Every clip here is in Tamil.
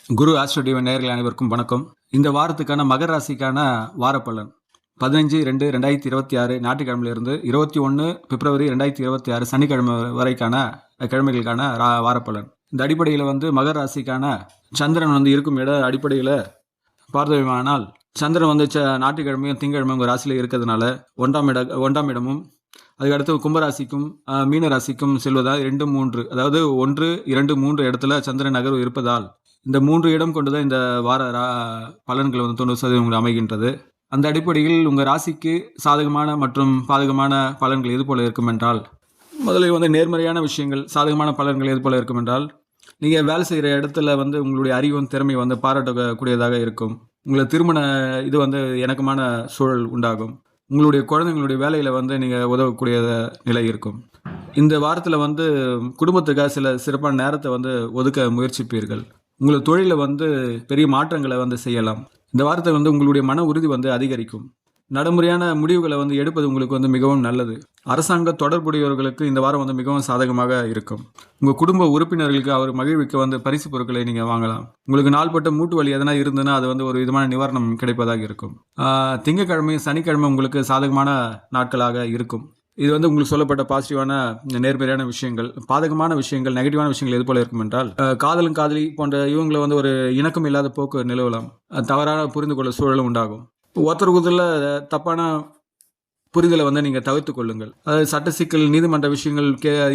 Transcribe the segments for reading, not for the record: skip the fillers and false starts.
குரு ஆஸ்ட்ரோ டிவைன் நேயர்கள் அனைவருக்கும் வணக்கம். இந்த வாரத்துக்கான மகர ராசிக்கான வாரப்பலன் 15/2/2026 ஞாயிற்றுக்கிழமையிலிருந்து 21 பிப்ரவரி 2026 சனிக்கிழமை வரைக்கான கிழமைகளுக்கான வாரப்பலன். இந்த அடிப்படையில் மகர ராசிக்கான சந்திரன் இருக்கும் இட அடிப்படையில் பார்த்தோமானால், சந்திரன் ஞாயிற்றுக்கிழமையும் திங்கட்கிழமை உங்கள் ராசியில் இருக்கிறதுனால ஒன்றாம் இடமும் அதுக்கடுத்து கும்பராசிக்கும் மீன ராசிக்கும் செல்வதால் 2, 3 அதாவது 1, 2, 3 இடத்துல சந்திரன் நகர்வு இருப்பதால் இந்த 3 இடம் கொண்டுதான் இந்த வார பலன்கள் 90% அமைகின்றது. அந்த அடிப்படையில் உங்கள் ராசிக்கு சாதகமான மற்றும் பாதகமான பலன்கள் எது போல இருக்கும் என்றால், முதலில் நேர்மறையான விஷயங்கள் சாதகமான பலன்கள் எது போல இருக்கும் என்றால், நீங்கள் வேலை செய்கிற இடத்துல உங்களுடைய அறிவும் திறமை பாராட்டக்கூடியதாக இருக்கும். உங்களை திருமண இது இணக்கமான சூழல் உண்டாகும். உங்களுடைய குழந்தைங்களுடைய வேலையில் நீங்கள் உதவக்கூடிய நிலை இருக்கும். இந்த வாரத்தில் குடும்பத்துக்காக சில சிறப்பான நேரத்தை ஒதுக்க முயற்சிப்பீர்கள். உங்களை தொழிலில் பெரிய மாற்றங்களை செய்யலாம். இந்த வாரத்தில் உங்களுடைய மன உறுதி அதிகரிக்கும். நடைமுறையான முடிவுகளை எடுப்பது உங்களுக்கு மிகவும் நல்லது. அரசாங்க தொடர்புடையவர்களுக்கு இந்த வாரம் மிகவும் சாதகமாக இருக்கும். உங்கள் குடும்ப உறுப்பினர்களுக்கு அவர் மகிழ்விக்க பரிசு பொருட்களை நீங்கள் வாங்கலாம். உங்களுக்கு நாள்பட்ட மூட்டு வலி எதனா இருந்ததுன்னா அது ஒரு விதமான நிவாரணம் கிடைப்பதாக இருக்கும். திங்கட்கிழமையும் சனிக்கிழமை உங்களுக்கு சாதகமான நாட்களாக இருக்கும். இது உங்களுக்கு சொல்லப்பட்ட பாசிட்டிவான நேர்மறையான விஷயங்கள். பாதகமான விஷயங்கள், நெகட்டிவான விஷயங்கள் எது போல இருக்கும் என்றால், காதலும் காதலி போன்ற இவங்களை ஒரு இணக்கம் இல்லாத போக்கு நிலவலாம். தவறான புரிந்து கொள்ள சூழலும் உண்டாகும். ஒருத்தருக்குள்ள தப்பான புரிதலை நீங்கள் தவிர்த்து கொள்ளுங்கள். அதாவது சட்ட சிக்கல், நீதிமன்ற விஷயங்கள்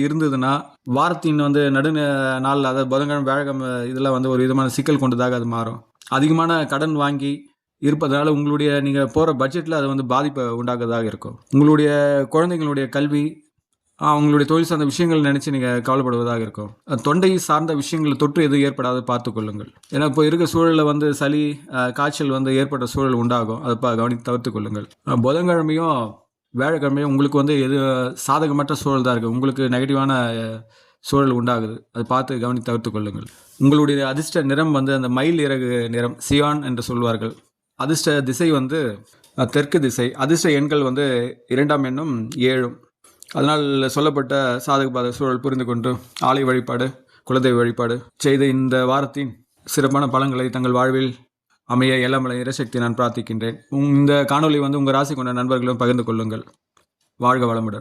இருந்ததுன்னா வாரத்தின் நடு நாள், அதாவது புதன்கிழமை வியாழக்கிழமை இதெல்லாம் ஒரு விதமான சிக்கல் கொண்டதாக அது மாறும். அதிகமான கடன் வாங்கி இருப்பதனால உங்களுடைய நீங்கள் போகிற பட்ஜெட்டில் அது பாதிப்பை உண்டாக்குறதாக இருக்கும். உங்களுடைய குழந்தைங்களுடைய கல்வி, அவங்களுடைய தொழில் சார்ந்த விஷயங்கள் நினச்சி நீங்கள் கவலைப்படுவதாக இருக்கும். தொண்டை சார்ந்த விஷயங்கள் தொற்று எதுவும் ஏற்படாத பார்த்து கொள்ளுங்கள். ஏன்னா இப்போ இருக்க சூழலில் சளி, காய்ச்சல் ஏற்பட்ட சூழல் உண்டாகும். அதை கவனித்து தவிர்த்து கொள்ளுங்கள். புதன்கிழமையும் வியாழக்கிழமையும் உங்களுக்கு எது சாதகமற்ற சூழல் தான் இருக்குது. உங்களுக்கு நெகட்டிவான சூழல் உண்டாகுது. அதை பார்த்து கவனித்து தவிர்த்து கொள்ளுங்கள். உங்களுடைய அதிர்ஷ்ட நிறம் அந்த மயில் இறகு நிறம், சியான் என்று சொல்வார்கள். அதிர்ஷ்ட திசை தெற்கு திசை. அதிர்ஷ்ட எண்கள் 2ஆம் எண்ணும் 7. அதனால் சொல்லப்பட்ட சாதக சூழல் புரிந்து கொண்டு ஆலய வழிபாடு, குலதெய்வ வழிபாடு செய்த இந்த வாரத்தின் சிறப்பான பலன்களை தங்கள் வாழ்வில் அமைய எல்லாம் இறைசக்தி நான் பிரார்த்திக்கின்றேன். இந்த காணொலி உங்கள் ராசி கொண்ட நண்பர்களும் பகிர்ந்து கொள்ளுங்கள். வாழ்க வளமுடன்.